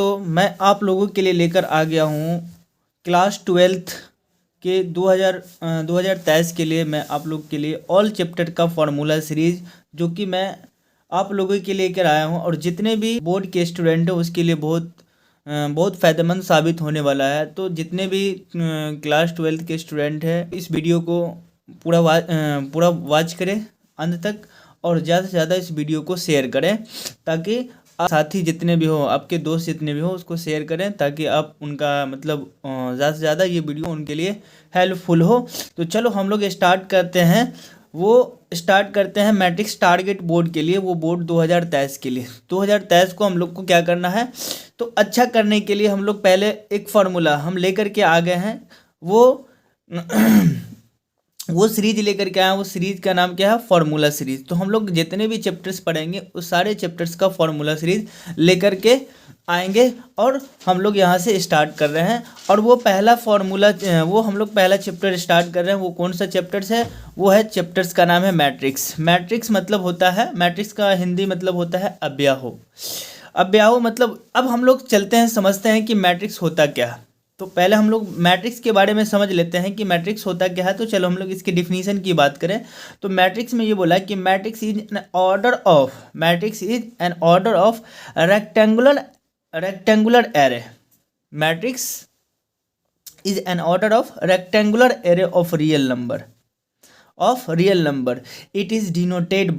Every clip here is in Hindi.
दोस्तों, मैं आप लोगों के लिए लेकर आ गया हूँ क्लास 12th के 2023 के लिए। मैं आप लोग के लिए ऑल चैप्टर का फार्मूला सीरीज जो कि मैं आप लोगों के लिए लेकर आया हूँ और जितने भी बोर्ड के स्टूडेंट हैं उसके लिए बहुत फ़ायदेमंद साबित होने वाला है। तो जितने भी क्लास 12th के स्टूडेंट हैं इस वीडियो को पूरा वॉच करें अंत तक और ज़्यादा से ज़्यादा इस वीडियो को शेयर करें ताकि साथी जितने भी हो, आपके दोस्त जितने भी हो, उसको शेयर करें ताकि आप उनका मतलब ज़्यादा से ज़्यादा ये वीडियो उनके लिए हेल्पफुल हो। तो चलो हम लोग स्टार्ट करते हैं मैट्रिक्स टारगेट बोर्ड के लिए, वो बोर्ड 2023 के लिए। 2023 को हम लोग को क्या करना है, तो अच्छा करने के लिए हम लोग पहले एक फार्मूला हम लेकर के आ गए हैं। वो सीरीज लेकर के आए हैं। वो सीरीज का नाम क्या है, फार्मूला सीरीज। तो हम लोग जितने भी चैप्टर्स पढ़ेंगे उस सारे चैप्टर्स का फार्मूला सीरीज लेकर के आएंगे और हम लोग यहाँ से स्टार्ट कर रहे हैं। और वो हम लोग पहला चैप्टर स्टार्ट कर रहे हैं। वो कौन सा चैप्टर्स है, वो है चैप्टर्स का नाम है मैट्रिक्स। मैट्रिक्स मतलब होता है, मैट्रिक्स का हिंदी मतलब होता है अव्याहो। अव्याहो मतलब, अब हम लोग चलते हैं समझते हैं कि मैट्रिक्स होता क्या है। तो पहले हम लोग मैट्रिक्स के बारे में समझ लेते हैं कि मैट्रिक्स होता क्या है। तो चलो हम लोग इसकी डिफिनीशन की बात करें तो मैट्रिक्स में ये बोला है कि matrix is an order of rectangular array. Matrix is an order of rectangular array of real number. It is denoted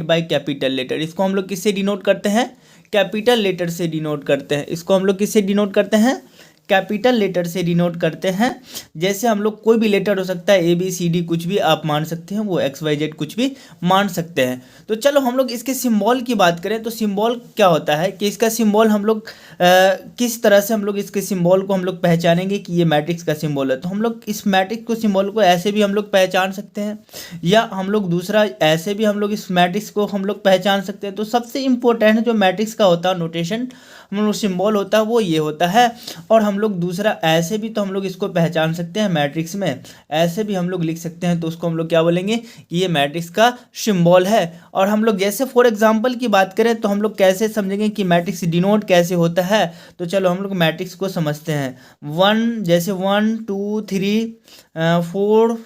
by capital letter. इसको हम लोग किससे डिनोट करते हैं, कैपिटल लेटर से डिनोट करते हैं। इसको हम लोग किससे डिनोट करते हैं, कैपिटल लेटर से डिनोट करते हैं। जैसे हम लोग कोई भी लेटर हो सकता है, ABCD कुछ भी आप मान सकते हैं, वो XYZ कुछ भी मान सकते हैं। तो चलो हम लोग इसके सिंबल की बात करें तो सिंबल क्या होता है कि इसका सिंबल हम लोग किस तरह से हम लोग इसके सिंबल को हम लोग पहचानेंगे कि ये मैट्रिक्स का सिंबल है। तो हम लोग इस मैट्रिक्स को सिंबल को ऐसे भी हम लोग पहचान सकते हैं या हम लोग दूसरा ऐसे भी हम लोग इस मैट्रिक्स को हम लोग पहचान सकते हैं। तो सबसे इम्पोर्टेंट जो मैट्रिक्स का होता है नोटेशन, हम लोग सिंबल होता है, वो ये होता है। और हम लोग दूसरा ऐसे भी तो हम लोग इसको पहचान सकते हैं मैट्रिक्स में, ऐसे भी हम लोग लिख सकते हैं। तो उसको हम लोग क्या बोलेंगे कि ये मैट्रिक्स का सिंबल है। और हम लोग जैसे फॉर एग्जांपल की बात करें तो हम लोग कैसे समझेंगे कि मैट्रिक्स डिनोट कैसे होता है। तो चलो हम लोग मैट्रिक्स को समझते हैं। 1 2 3 4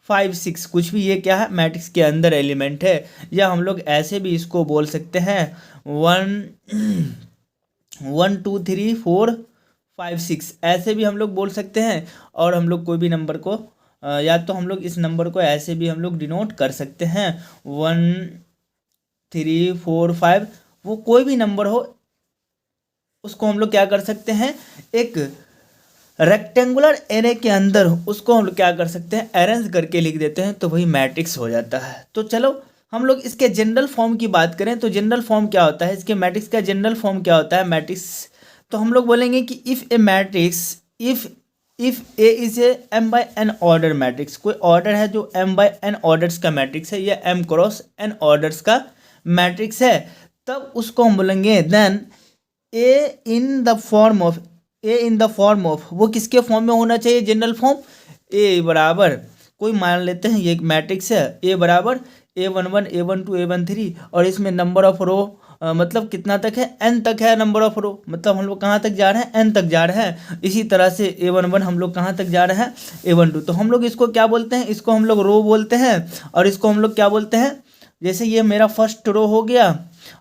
5 6 कुछ भी, ये क्या है, मैट्रिक्स के अंदर एलिमेंट है। या हम लोग ऐसे भी इसको बोल सकते हैं 1 2 3 4 5 6, ऐसे भी हम लोग बोल सकते हैं। और हम लोग कोई भी नंबर को या तो हम लोग इस नंबर को ऐसे भी हम लोग डिनोट कर सकते हैं 1 3 4 5। वो कोई भी नंबर हो उसको हम लोग क्या कर सकते हैं, एक रेक्टेंगुलर एरे के अंदर उसको हम लोग क्या कर सकते हैं, अरेंज करके लिख देते हैं, तो वही मैट्रिक्स हो जाता है। तो चलो हम लोग इसके जनरल फॉर्म की बात करें तो जनरल फॉर्म क्या होता है, इसके मैट्रिक्स का जनरल फॉर्म क्या होता है मैट्रिक्स। तो हम लोग बोलेंगे कि if A is A m/n order matrix, कोई ऑर्डर है जो m/n ऑर्डर्स का मैट्रिक्स है या m क्रॉस n ऑर्डर्स का मैट्रिक्स है, तब उसको हम बोलेंगे then A in the form of, वो किसके फॉर्म में होना चाहिए, जनरल फॉर्म। ए बराबर, कोई मान लेते हैं ये एक मैट्रिक्स है, ए बराबर A11 A12 A13 और इसमें नंबर ऑफ रो मतलब कितना तक है, n तक है नंबर ऑफ रो, मतलब हम लोग कहाँ तक जा रहे हैं, n तक जा रहे हैं। इसी तरह से A11 हम लोग कहाँ तक जा रहे हैं, A12। तो हम लोग इसको क्या बोलते हैं, इसको हम लोग रो बोलते हैं। और इसको हम लोग क्या बोलते हैं, जैसे ये मेरा फर्स्ट रो हो गया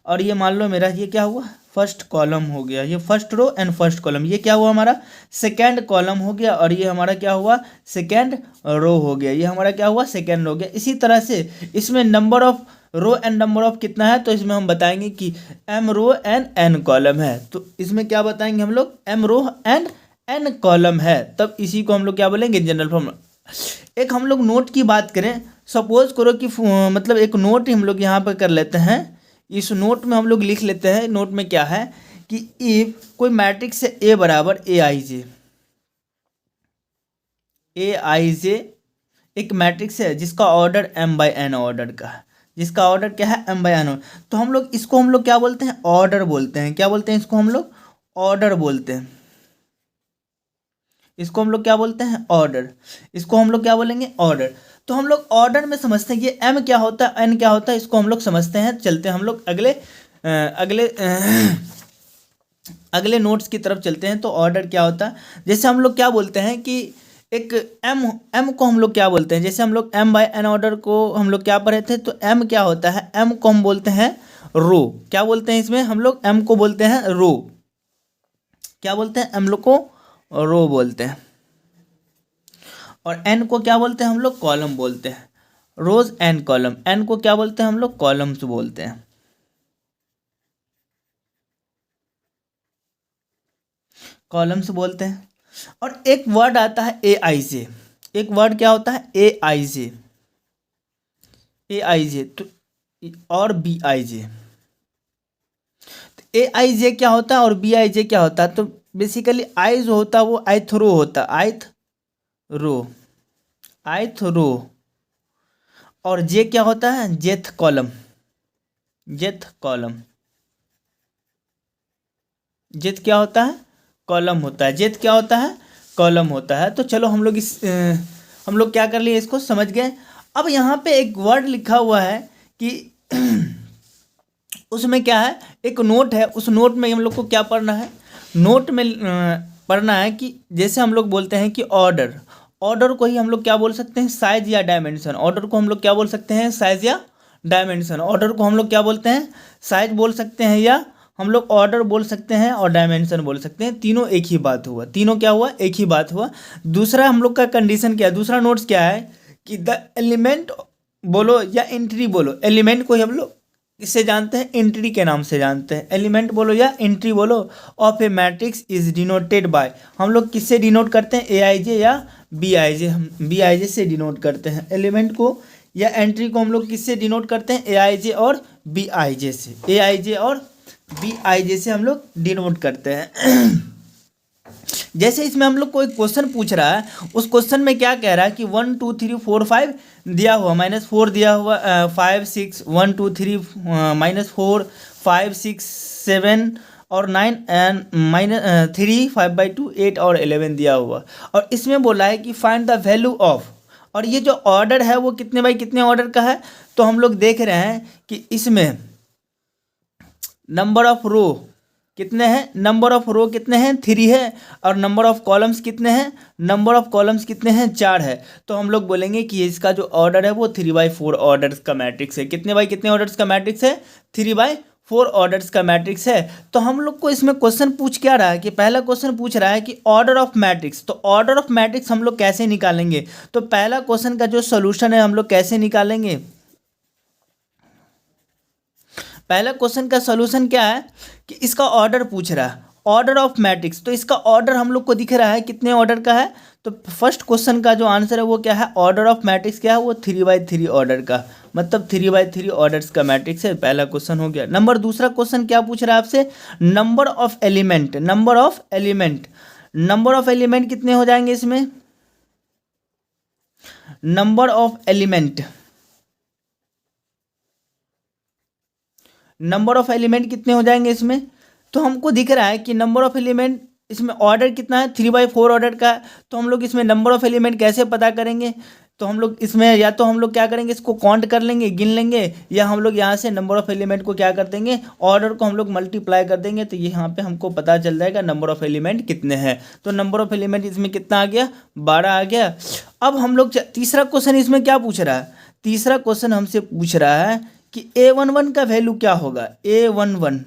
और ये मान लो मेरा ये क्या हुआ, फर्स्ट कॉलम हो गया, ये first row and first column, ये क्या हुआ हमारा सेकेंड कॉलम हो गया। और ये हमारा क्या हुआ, सेकेंड रो हो गया, ये हमारा क्या हुआ, सेकेंड रो हो गया। इसी तरह से इसमें number of row and number of कितना है, तो इसमें हम बताएंगे कि m row and n column है। तो इसमें क्या बताएंगे हम लोग, m row and n column है, तब इसी को हम लोग क्या बोलेंगे, जनरल फॉर्म। एक हम लोग नोट की बात करें, सपोज करो कि मतलब एक नोट हम लोग यहाँ पर कर लेते हैं। इस नोट में हम लोग लिख लेते हैं, नोट में क्या है कि इफ कोई मैट्रिक्स है A बराबर Aij, एक मैट्रिक्स है जिसका ऑर्डर m/n ऑर्डर का है, जिसका ऑर्डर क्या है, m/n। तो हम लोग इसको हम लोग क्या बोलते हैं, ऑर्डर बोलते हैं। क्या बोलते हैं इसको, हम लोग ऑर्डर बोलते हैं। इसको हम लोग क्या बोलते हैं, ऑर्डर। इसको हम लोग क्या बोलेंगे, ऑर्डर। तो हम लोग ऑर्डर में समझते हैं ये m क्या होता है, n क्या होता है, इसको हम लोग समझते हैं। चलते हैं हम लोग अगले नोट्स की तरफ चलते हैं। तो ऑर्डर क्या होता है, जैसे हम लोग क्या बोलते हैं कि एक एम को हम लोग क्या बोलते हैं, जैसे हम लोग एम बाय एन ऑर्डर को हम लोग क्या पढ़े थे, तो एम क्या होता है, एम को हम बोलते हैं रो। क्या बोलते हैं इसमें हम लोग, एम को बोलते हैं रो। क्या बोलते हैं, एम लोग को रो बोलते हैं। और एन को क्या बोलते हैं हम लोग, कॉलम बोलते हैं। रोज एन कॉलम, एन को क्या बोलते हैं हम लोग, कॉलम्स बोलते हैं। कॉलम्स बोलते हैं। और एक वर्ड आता है ए आई जे। एक वर्ड क्या होता है, ए आई जे। ए आई जे तो और बी आई जे। ए आई जे क्या होता है और बी आई जे क्या होता है, तो बेसिकली आई जो होता है वो आइथ रो होता है, आइथ रो, आइथ रो। और जे क्या होता है, जेथ कॉलम, जेथ कॉलम। जेथ क्या होता है, कॉलम होता है। जेथ क्या होता है, कॉलम होता है। तो चलो हम लोग हम लोग क्या कर लिए, इसको समझ गए। अब यहाँ पे एक वर्ड लिखा हुआ है कि उसमें क्या है, एक नोट है, उस नोट में हम लोग को क्या पढ़ना है, नोट में पढ़ना है कि जैसे हम लोग बोलते हैं कि ऑर्डर, ऑर्डर को ही हम लोग क्या बोल सकते हैं, साइज या डायमेंशन। ऑर्डर को हम लोग क्या बोल सकते हैं, साइज या डायमेंशन। ऑर्डर को हम लोग क्या बोलते हैं, साइज बोल सकते हैं, या हम लोग ऑर्डर बोल सकते हैं और डायमेंशन बोल सकते हैं। तीनों एक ही बात हुआ, तीनों क्या हुआ, एक ही बात हुआ। दूसरा हम लोग का कंडीशन क्या है, दूसरा नोट्स क्या है कि द एलिमेंट बोलो या एंट्री बोलो, एलिमेंट को ही हम लोग किससे जानते हैं, एंट्री के नाम से जानते हैं। एलिमेंट बोलो या एंट्री बोलो of A matrix is denoted bye, हम लोग किससे डिनोट करते हैं, ए आई जे या बी आई जे। हम बी आई जे से डिनोट करते हैं एलिमेंट को, या एंट्री को हम लोग किससे डिनोट करते हैं, ए आई जे और बी आई जे से। ए आई जे और बी आई जे से हम लोग डिनोट करते हैं। जैसे इसमें हम लोग कोई क्वेश्चन पूछ रहा है, उस क्वेश्चन में क्या कह रहा है कि 1 2 3 4 5 दिया हुआ, -4 दिया हुआ, 5 6 1 2 3 -4 5 6 7 और 9 एंड -3 5/2 8 और 11 दिया हुआ। और इसमें बोला है कि फाइंड द वैल्यू ऑफ, और ये जो ऑर्डर है वो कितने बाई कितने ऑर्डर का है। तो हम लोग देख रहे हैं कि इसमें नंबर ऑफ रो कितने हैं, नंबर ऑफ रो कितने हैं, 3 है। और नंबर ऑफ कॉलम्स कितने हैं, नंबर ऑफ कॉलम्स कितने हैं, 4 है। तो हम लोग बोलेंगे कि इसका जो ऑर्डर है वो 3/4 ऑर्डर्स का मैट्रिक्स है। कितने बाई कितने ऑर्डर्स का मैट्रिक्स है, 3/4 ऑर्डर्स का मैट्रिक्स है। तो हम लोग को इसमें क्वेश्चन पूछ क्या रहा है कि पहला क्वेश्चन पूछ रहा है कि ऑर्डर ऑफ मैट्रिक्स। तो ऑर्डर ऑफ मैट्रिक्स हम लोग कैसे निकालेंगे, तो पहला क्वेश्चन का जो सोल्यूशन है हम लोग कैसे निकालेंगे, पहला क्वेश्चन का सॉल्यूशन क्या है कि इसका ऑर्डर पूछ रहा है, ऑर्डर ऑफ मैट्रिक्स। तो इसका ऑर्डर हम लोग को दिख रहा है कितने ऑर्डर का है, तो फर्स्ट क्वेश्चन का जो आंसर है वो क्या है, ऑर्डर ऑफ मैट्रिक्स क्या है, वो 3/3 ऑर्डर का, मतलब 3/3 ऑर्डर्स का मैट्रिक्स है। पहला क्वेश्चन हो गया। दूसरा क्वेश्चन क्या पूछ रहा है आपसे, number of element, number of element, number of element कितने हो जाएंगे इसमें, number of element, number of element कितने हो जाएंगे इसमें। तो हमको दिख रहा है कि नंबर ऑफ एलिमेंट इसमें ऑर्डर कितना है, 3/4 ऑर्डर का। तो हम लोग इसमें नंबर ऑफ एलिमेंट कैसे पता करेंगे, तो हम लोग इसमें या तो हम लोग क्या करेंगे, इसको काउंट कर लेंगे, गिन लेंगे, या हम लोग यहाँ से नंबर ऑफ एलिमेंट को क्या कर देंगे, ऑर्डर को हम लोग मल्टीप्लाई कर देंगे। तो ये यहाँ पे हमको पता चल जाएगा नंबर ऑफ एलिमेंट कितने हैं। तो नंबर ऑफ एलिमेंट इसमें कितना आ गया, 12 आ गया। अब हम लोग तीसरा क्वेश्चन इसमें क्या पूछ रहा है, तीसरा क्वेश्चन हमसे पूछ रहा है कि A11 का वैल्यू क्या होगा, A11।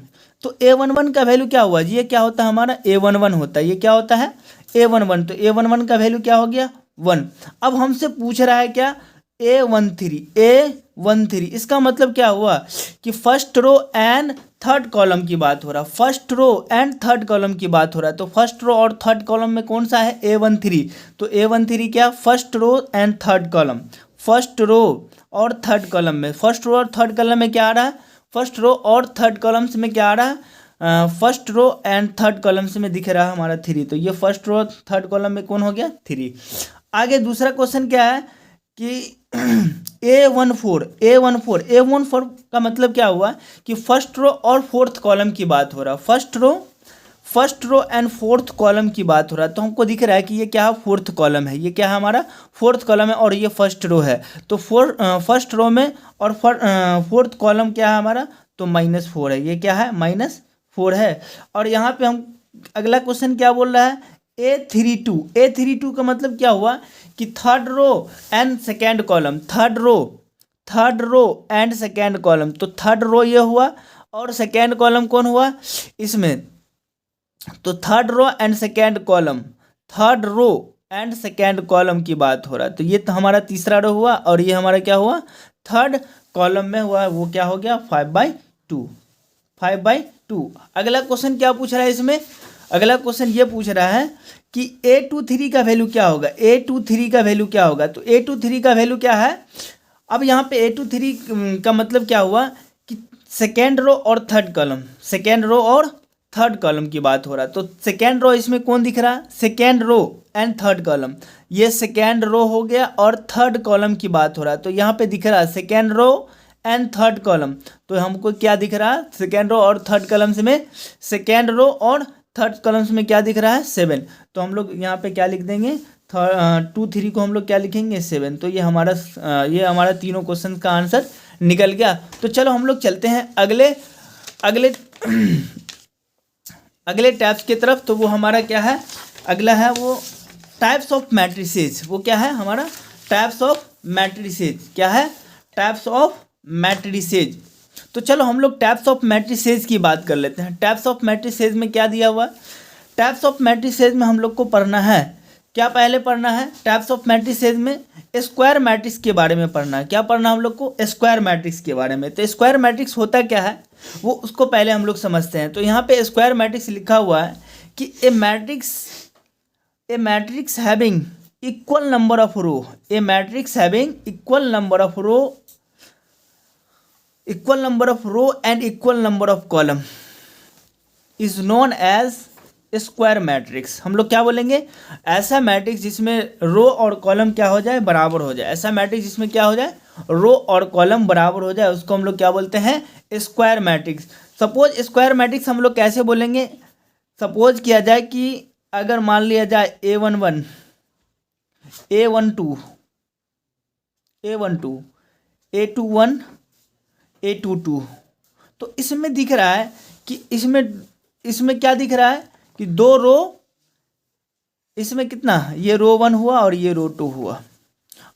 तो A11 का वैल्यू क्या हुआ जी, ये क्या होता है हमारा, A11 होता है, ये क्या होता है, A11। तो A11 का वैल्यू क्या हो गया, 1। अब हमसे पूछ रहा है क्या, A13, इसका मतलब क्या हुआ कि first row and third column की बात हो रहा है, first row and third column की बात हो रहा है। तो फर्स्ट रो और थर्ड कॉलम में कौन सा है, A13। तो A13 क्या, first row and third column, first row और थर्ड कॉलम में, फर्स्ट रो और थर्ड कॉलम में क्या आ रहा है, फर्स्ट रो और थर्ड कॉलम्स में क्या आ रहा है, first row and third columns में दिख रहा है हमारा 3। तो ये फर्स्ट रो थर्ड कॉलम में कौन हो गया, 3। आगे दूसरा क्वेश्चन क्या है कि A14 का मतलब क्या हुआ कि फर्स्ट रो और फोर्थ कॉलम की बात हो रहा है, first row and fourth column की बात हो रहा है। तो हमको दिख रहा है कि ये क्या है, फोर्थ कॉलम है, ये क्या है हमारा, फोर्थ कॉलम है, और ये फर्स्ट रो है। तो फर्स्ट रो में और फोर्थ कॉलम क्या है हमारा, तो -4 है, ये क्या है, -4 है। और यहाँ पे हम अगला क्वेश्चन क्या बोल रहा है, A32 का मतलब क्या हुआ कि third row and second column, third row and second column, तो थर्ड रो ये हुआ और सेकेंड कॉलम कौन हुआ इसमें, तो third row and second column, third row and second column की बात हो रहा है। तो ये तो हमारा तीसरा रो हुआ और ये हमारा क्या हुआ थर्ड कॉलम में हुआ, वो क्या हो गया 5/2। अगला क्वेश्चन क्या पूछ रहा है इसमें, अगला क्वेश्चन ये पूछ रहा है कि A23 का वैल्यू क्या होगा, A23 का वैल्यू क्या होगा। तो A23 का वैल्यू क्या है, अब यहाँ पे A23 का मतलब क्या हुआ कि सेकेंड रो और थर्ड कॉलम, सेकेंड रो और थर्ड कॉलम की बात हो रहा है। तो सेकेंड रो इसमें कौन दिख रहा है, second row and third column, ये सेकेंड रो हो गया और थर्ड कॉलम की बात हो रहा है। तो यहाँ पे दिख रहा है second row and third column, तो हमको क्या दिख रहा है सेकेंड रो और थर्ड कॉलम्स में, सेकेंड रो और थर्ड कॉलम्स में क्या दिख रहा है 7। तो हम लोग यहाँ पे क्या लिख देंगे 2 3 को हम लोग क्या लिखेंगे 7। तो ये हमारा तीनों क्वेश्चन का आंसर निकल गया। तो चलो हम लोग चलते हैं अगले अगले अगले टाइप्स की तरफ। तो वो हमारा क्या है, अगला है वो टाइप्स ऑफ मैट्रिसेस। वो क्या है हमारा टाइप्स ऑफ मैट्रिसेस, क्या है टाइप्स ऑफ मैट्रिसेस। तो चलो हम लोग टाइप्स ऑफ मैट्रिसेस की बात कर लेते हैं। टाइप्स ऑफ मैट्रिसेस में क्या दिया हुआ, टाइप्स ऑफ मैट्रिसेस में हम लोग को पढ़ना है, क्या पहले पढ़ना है टाइप्स ऑफ मैट्रिसेस में स्क्वायर मैट्रिक्स के बारे में पढ़ना है। क्या पढ़ना हम लोग को स्क्वायर मैट्रिक्स के बारे में। तो स्क्वायर मैट्रिक्स होता क्या है वो उसको पहले हम लोग समझते हैं। तो यहाँ पे स्क्वायर मैट्रिक्स लिखा हुआ है कि a matrix having equal number of row, a matrix having equal number of row and equal number of column is known as square matrix. हम लोग क्या बोलेंगे, ऐसा मैट्रिक्स जिसमें रो और कॉलम क्या हो जाए बराबर हो जाए, ऐसा मैट्रिक्स जिसमें क्या हो जाए रो और कॉलम बराबर हो जाए, उसको हम लोग क्या बोलते हैं square matrix. Suppose square matrix हम लोग कैसे बोलेंगे, सपोज किया जाए कि अगर मान लिया जाए A11 A12 A21 A22, तो इसमें दिख रहा है कि इसमें क्या दिख रहा है कि दो रो, इसमें कितना ये रो 1 हुआ और ये रो 2 हुआ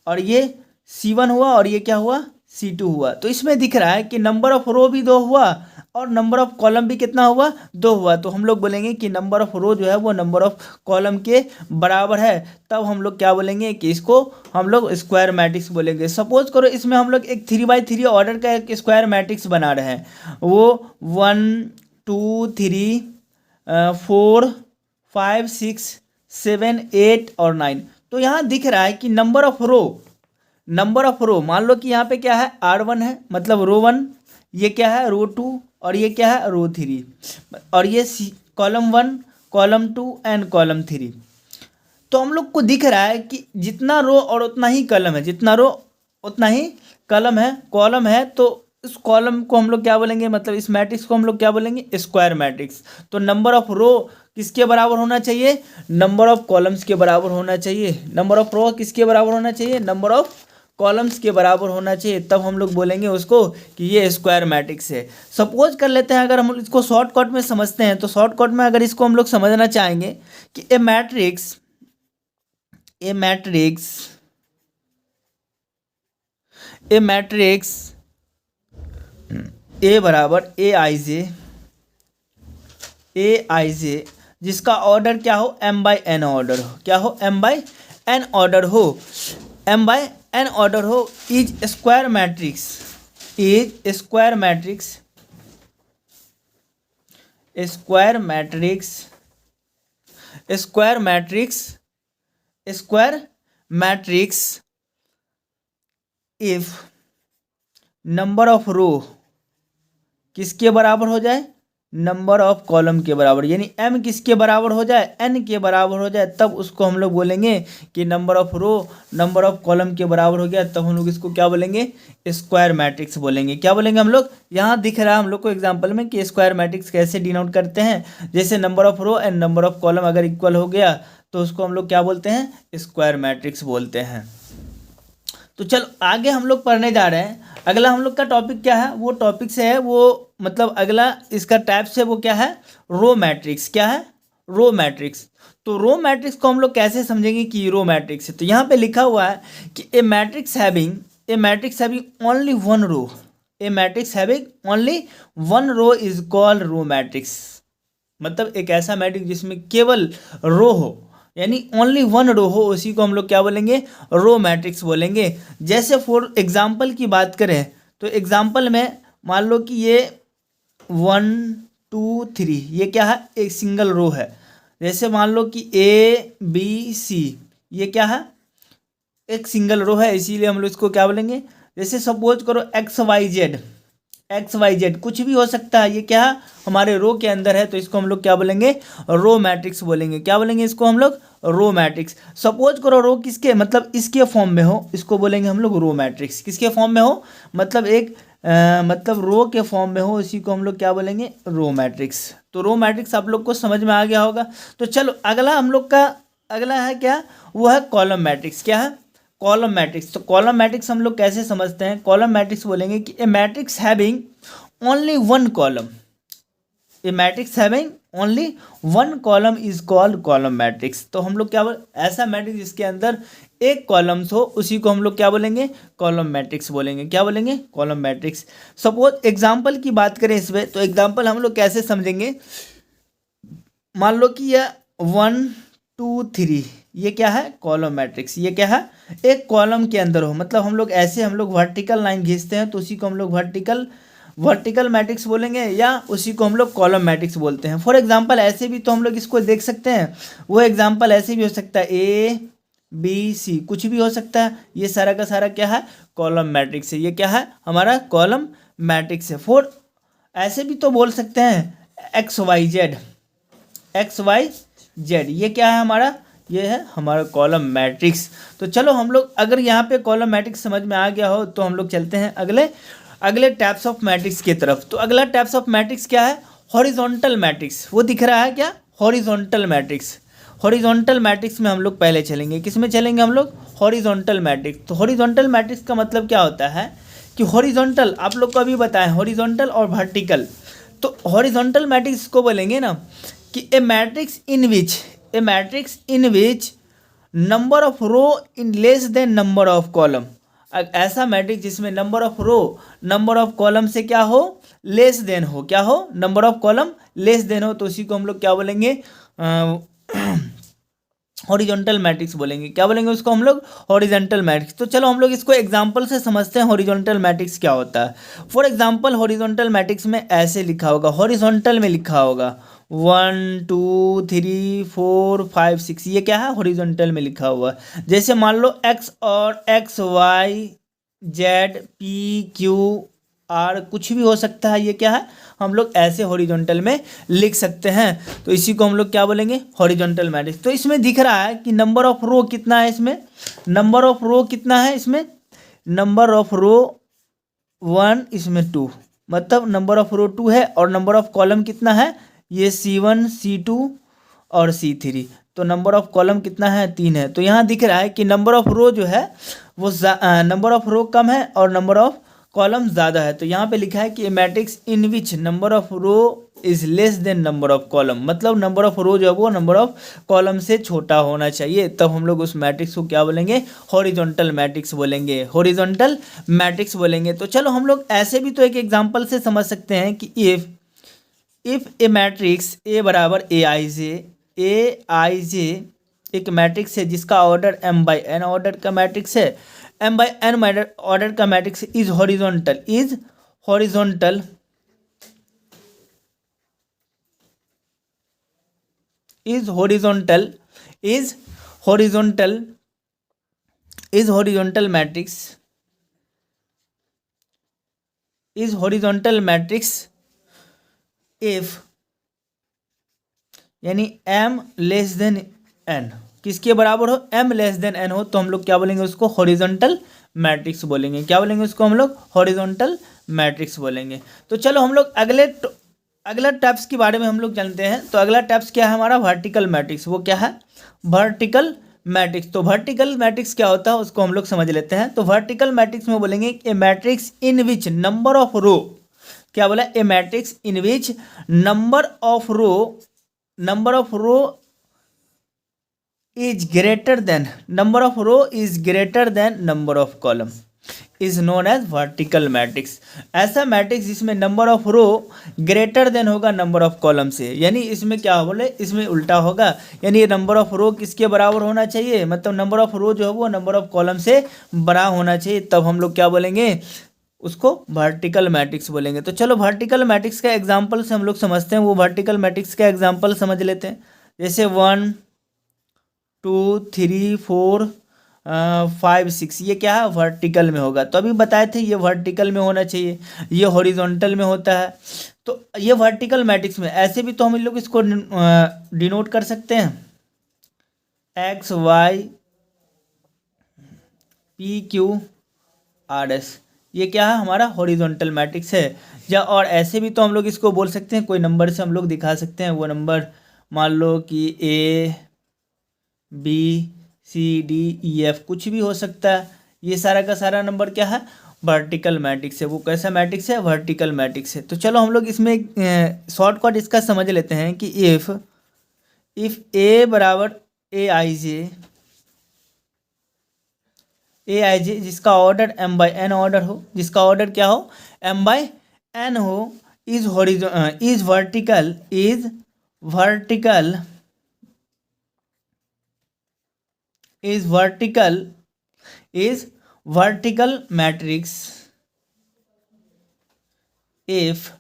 और ये C1 हुआ और ये क्या हुआ C2 हुआ। तो इसमें दिख रहा है कि नंबर ऑफ रो भी 2 हुआ और नंबर ऑफ कॉलम भी कितना हुआ 2 हुआ। तो हम लोग बोलेंगे कि नंबर ऑफ रो जो है वो नंबर ऑफ कॉलम के बराबर है। तब हम लोग क्या बोलेंगे कि इसको हम लोग स्क्वायर मैट्रिक्स बोलेंगे। सपोज करो इसमें हम लोग एक 3x3 ऑर्डर का एक स्क्वायर मैट्रिक्स बना रहे हैं, वो 1 2 3 4 5 6 7 8 और 9। तो यहाँ दिख रहा है कि नंबर ऑफ रो मान लो कि यहाँ पे क्या है R1 है मतलब रो 1, ये क्या है रो 2 और ये क्या है रो 3 और ये कॉलम 1 कॉलम 2 एंड कॉलम 3। तो हम लोग को दिख रहा है कि जितना रो और उतना ही कॉलम है, जितना रो उतना ही कॉलम है। तो इस कॉलम को हम लोग क्या बोलेंगे, मतलब इस मैट्रिक्स को हम लोग क्या बोलेंगे स्क्वायर मैट्रिक्स। तो नंबर ऑफ रो किसके बराबर होना चाहिए, नंबर ऑफ कॉलम्स के बराबर होना चाहिए। नंबर ऑफ रो किसके बराबर होना चाहिए, नंबर ऑफ कॉलम्स के बराबर होना चाहिए। तब हम लोग बोलेंगे उसको कि ये स्क्वायर मैट्रिक्स है। सपोज कर लेते हैं अगर हम इसको शॉर्टकट में समझते हैं, तो शॉर्टकट में अगर इसको हम लोग समझना चाहेंगे कि ए मैट्रिक्स ए बराबर Aij जिसका ऑर्डर क्या हो m/n ऑर्डर हो, क्या हो m/n ऑर्डर हो, is square matrix if number of row किसके बराबर हो जाए, नंबर ऑफ कॉलम के बराबर, यानी m किसके बराबर हो जाए n के बराबर हो जाए, तब उसको हम लोग बोलेंगे कि number of row number of column के बराबर हो गया। तब हम लोग इसको क्या बोलेंगे स्क्वायर मैट्रिक्स बोलेंगे। क्या बोलेंगे हम लोग, यहाँ दिख रहा है हम लोग को एग्जांपल में कि स्क्वायर मैट्रिक्स कैसे डिनोट करते हैं। जैसे number of row and number of column अगर इक्वल हो गया तो उसको हम लोग क्या बोलते हैं स्क्वायर मैट्रिक्स बोलते हैं। तो चलो आगे हम लोग पढ़ने जा रहे हैं। अगला हम लोग का टॉपिक क्या है, वो टॉपिक से है वो मतलब अगला इसका टाइप से वो क्या है रो मैट्रिक्स, क्या है रो मैट्रिक्स। तो रो मैट्रिक्स को हम लोग कैसे समझेंगे कि रो मैट्रिक्स है? तो यहाँ पे लिखा हुआ है कि a matrix having only one row, a matrix having only one row is called row matrix. मतलब एक ऐसा मैट्रिक्स जिसमें केवल रो हो, यानी ओनली वन रो हो, उसी को हम लोग क्या बोलेंगे? रो मैट्रिक्स बोलेंगे। जैसे फॉर एग्जाम्पल की बात करें तो एग्जाम्पल में मान लो कि ये 1 2 3 ये क्या है? एक सिंगल रो है। जैसे मान लो कि ABC ये क्या है? एक सिंगल रो है, इसीलिए हम लोग इसको क्या बोलेंगे? जैसे सपोज करो XYZ कुछ भी हो सकता है, ये क्या है? हमारे रो के अंदर है, तो इसको हम लोग क्या बोलेंगे? रो मैट्रिक्स बोलेंगे। क्या बोलेंगे इसको हम लोग? Row matrix. सपोज करो रो किसके, मतलब इसके फॉर्म में हो, इसको बोलेंगे हम लोग रो मैट्रिक्स। किसके फॉर्म में हो? मतलब एक मतलब रो के फॉर्म में हो, इसी को हम लोग क्या बोलेंगे? Row matrix. तो रो मैट्रिक्स आप लोग को समझ में आ गया होगा। तो चलो अगला हम लोग का अगला है क्या? वो है कॉलम मैट्रिक्स। क्या है? Column matrix. तो कॉलम मैट्रिक्स हम लोग कैसे समझते हैं? कॉलम मैट्रिक्स बोलेंगे कि a matrix having only one column, a matrix having only one column is called column matrix. तो हम लोग क्या बोल, ऐसा मैट्रिक्स जिसके अंदर एक कॉलम्स हो, उसी को हम लोग क्या बोलेंगे? कॉलम मैट्रिक्स बोलेंगे। क्या बोलेंगे? Column matrix. सपोज एग्जाम्पल की बात करें इसमें, तो एग्जाम्पल हम लोग कैसे समझेंगे? मान लो कि यह 1 2 3 ये क्या है? Column matrix. ये क्या है? एक कॉलम के अंदर हो, मतलब हम लोग ऐसे हम लोग वर्टिकल लाइन खींचते हैं, तो उसी को हम लोग वर्टिकल मैट्रिक्स बोलेंगे, या उसी को हम लोग कॉलम मैट्रिक्स बोलते हैं। फॉर एग्जांपल ऐसे भी तो हम लोग इसको देख सकते हैं, वो एग्जांपल ऐसे भी हो सकता है ABC कुछ भी हो सकता है। ये सारा का सारा क्या है? कॉलम मैट्रिक्स है। ये क्या है? हमारा कॉलम मैट्रिक्स है। फॉर ऐसे भी तो बोल सकते हैं XYZ ये क्या है हमारा? ये है हमारा कॉलम मैट्रिक्स। तो चलो हम लोग अगर यहाँ पे कॉलम मैट्रिक्स समझ में आ गया हो, तो हम लोग चलते हैं अगले टाइप्स ऑफ मैट्रिक्स की तरफ। तो अगला टाइप्स ऑफ मैट्रिक्स क्या है? Horizontal matrix. वो दिख रहा है क्या? Horizontal matrix. हॉरिजॉन्टल मैट्रिक्स में हम लोग पहले चलेंगे। किस में चलेंगे हम लोग? Horizontal matrix. तो हॉरिजॉन्टल मैट्रिक्स का मतलब क्या होता है कि हॉरिजॉन्टल आप लोग को अभी बताएं, हॉरिजॉन्टल और वर्टिकल। तो हॉरिजॉन्टल मैट्रिक्स को बोलेंगे ना कि a matrix in which number of row in less than number of column. ऐसा मैट्रिक्स जिसमें number of row number of column से क्या हो? लेस देन हो। क्या हो? Number of column less than हो, तो उसी को हम लोग क्या बोलेंगे? हॉरिजॉन्टल मैट्रिक्स बोलेंगे। क्या बोलेंगे उसको हम लोग? Horizontal matrix. तो चलो हम लोग इसको एग्जांपल से समझते हैं हॉरिजॉन्टल मैट्रिक्स क्या होता है। फॉर एग्जांपल हॉरिजॉन्टल मैट्रिक्स में ऐसे लिखा होगा, हॉरिजॉन्टल में लिखा होगा 1 2 3 4 5 6 ये क्या है? हॉरिजॉन्टल में लिखा हुआ है। जैसे मान लो X और XYZ PQR कुछ भी हो सकता है, ये क्या है? हम लोग ऐसे हॉरिजॉन्टल में लिख सकते हैं। तो इसी को हम लोग क्या बोलेंगे? Horizontal matrix. तो इसमें दिख रहा है कि नंबर ऑफ रो कितना है इसमें? नंबर ऑफ रो कितना है इसमें? नंबर ऑफ रो 1, इसमें 2, मतलब नंबर ऑफ रो 2 है। और नंबर ऑफ कॉलम कितना है? ये C1 C2 और C3। तो नंबर ऑफ कॉलम कितना है? 3 है। तो यहाँ दिख रहा है कि नंबर ऑफ रो जो है वो नंबर ऑफ रो कम है और नंबर ऑफ कॉलम ज़्यादा है। तो यहाँ पे लिखा है कि matrix in which number of row is less than number of column, मतलब नंबर ऑफ रो जो है वो नंबर ऑफ कॉलम से छोटा होना चाहिए, तब हम लोग उस मैट्रिक्स को क्या बोलेंगे? हॉरिजॉन्टल मैट्रिक्स बोलेंगे। हॉरिजॉन्टल मैट्रिक्स बोलेंगे। तो चलो हम लोग ऐसे भी तो एक एग्जांपल से समझ सकते हैं कि इफ ए मैट्रिक्स A बराबर AIJ एक मैट्रिक्स है जिसका ऑर्डर m/n ऑर्डर का मैट्रिक्स है, m/n ऑर्डर का matrix is horizontal matrix if यानी m लेस देन n किसके बराबर हो? m लेस देन n हो, तो हम लोग क्या बोलेंगे उसको? हॉरिजॉन्टल मैट्रिक्स बोलेंगे। क्या बोलेंगे उसको हम लोग? हॉरिजॉन्टल मैट्रिक्स बोलेंगे। तो चलो हम लोग अगला टाइप्स के बारे में हम लोग जानते हैं। तो अगला टाइप्स क्या है हमारा? Vertical matrix. वो क्या है? Vertical matrix. तो वर्टिकल मैट्रिक्स क्या होता है उसको हम लोग समझ लेते हैं। तो वर्टिकल मैट्रिक्स में बोलेंगे a matrix in which number of row, क्या बोला? A matrix in which number of row number of row is greater than number of row is greater than number of column is known as vertical matrix। ऐसा मैट्रिक्स जिसमें number of row greater than होगा नंबर ऑफ कॉलम से, यानी इसमें क्या बोले, इसमें उल्टा होगा, यानी नंबर ऑफ रो किसके बराबर होना चाहिए, मतलब नंबर ऑफ रो जो है वो नंबर ऑफ कॉलम से बड़ा होना चाहिए, तब हम लोग क्या बोलेंगे, उसको वर्टिकल मैट्रिक्स बोलेंगे। तो चलो वर्टिकल मैट्रिक्स का एग्जाम्पल से हम लोग समझते हैं, वो वर्टिकल मैट्रिक्स का एग्जाम्पल समझ लेते हैं। जैसे 1 2 3 4 5 6 ये क्या है, वर्टिकल में होगा। तो अभी बताए थे ये वर्टिकल में होना चाहिए, ये हॉरिजॉन्टल में होता है। तो ये वर्टिकल मैट्रिक्स में ऐसे भी तो हम लोग इसको डिनोट कर सकते हैं, X Y P Q R S, ये क्या है, हमारा हॉरिजॉन्टल मैट्रिक्स है। या और ऐसे भी तो हम लोग इसको बोल सकते हैं, कोई नंबर से हम लोग दिखा सकते हैं, वो नंबर मान लो कि A B C D E F कुछ भी हो सकता है, ये सारा का सारा नंबर क्या है, वर्टिकल मैट्रिक्स है। वो कैसा मैट्रिक्स है, वर्टिकल मैट्रिक्स है। तो चलो हम लोग इसमें शॉर्टकट इसका समझ लेते हैं कि इफ़ ए बराबर ए आई जे जिसका order m by n order हो, जिसका ऑर्डर क्या हो, m बाई n हो, इज वर्टिकल मैट्रिक्स इफ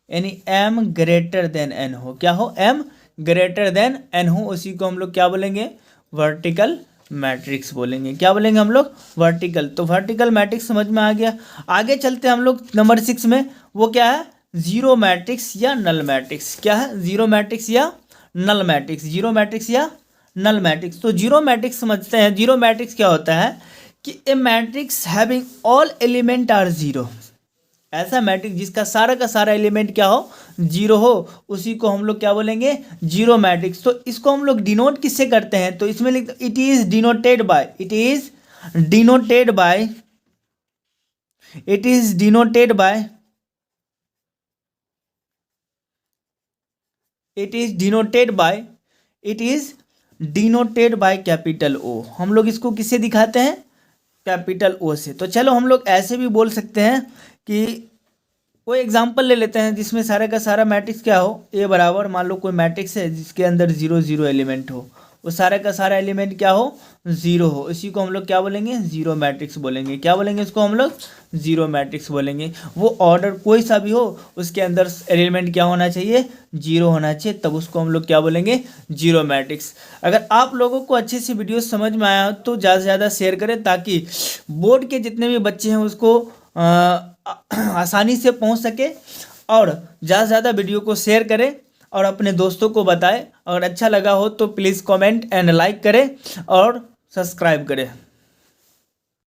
यानी m ग्रेटर देन n हो, क्या हो, m ग्रेटर देन n हो, उसी को हम लोग क्या बोलेंगे, वर्टिकल मैट्रिक्स बोलेंगे। क्या बोलेंगे हम लोग, वर्टिकल। तो वर्टिकल मैट्रिक्स समझ में आ गया। आगे चलते हैं हम लोग नंबर 6 में, वो क्या है, जीरो मैट्रिक्स या नल मैट्रिक्स। क्या है, जीरो मैट्रिक्स या नल मैट्रिक्स, जीरो मैट्रिक्स या नल मैट्रिक्स। तो जीरो मैट्रिक्स समझते हैं। जीरो मैट्रिक्स क्या होता है कि a matrix having all element are zero, ऐसा मैट्रिक्स जिसका सारा का सारा एलिमेंट क्या हो, जीरो हो, उसी को हम लोग क्या बोलेंगे, जीरो मैट्रिक्स। तो इसको हम लोग डिनोट किससे करते हैं, तो इसमें लिखते it is denoted by, it is denoted by capital O. हम लोग इसको किससे दिखाते हैं, कैपिटल ओ से। तो चलो हम लोग ऐसे भी बोल सकते हैं कि कोई एग्जांपल ले लेते हैं जिसमें सारे का सारा मैट्रिक्स क्या हो, ए बराबर मान लो कोई मैट्रिक्स है जिसके अंदर 0 0 एलिमेंट हो, वो सारे का सारा एलिमेंट क्या हो, 0 हो, इसी को हम लोग क्या बोलेंगे, जीरो मैट्रिक्स बोलेंगे। क्या बोलेंगे इसको हम लोग, जीरो मैट्रिक्स बोलेंगे। वो ऑर्डर कोई सा भी हो, उसके अंदर एलिमेंट क्या होना चाहिए, 0 होना चाहिए, तब उसको हम लोग क्या बोलेंगे, जीरो मैट्रिक्स। अगर आप लोगों को अच्छे से वीडियो समझ में आया हो तो ज़्यादा से ज़्यादा शेयर करें, ताकि बोर्ड के जितने भी बच्चे हैं उसको आसानी से पहुंच सके, और ज़्यादा से ज़्यादा वीडियो को शेयर करें और अपने दोस्तों को बताएं। अगर अच्छा लगा हो तो प्लीज़ कमेंट एंड लाइक करें और सब्सक्राइब करें।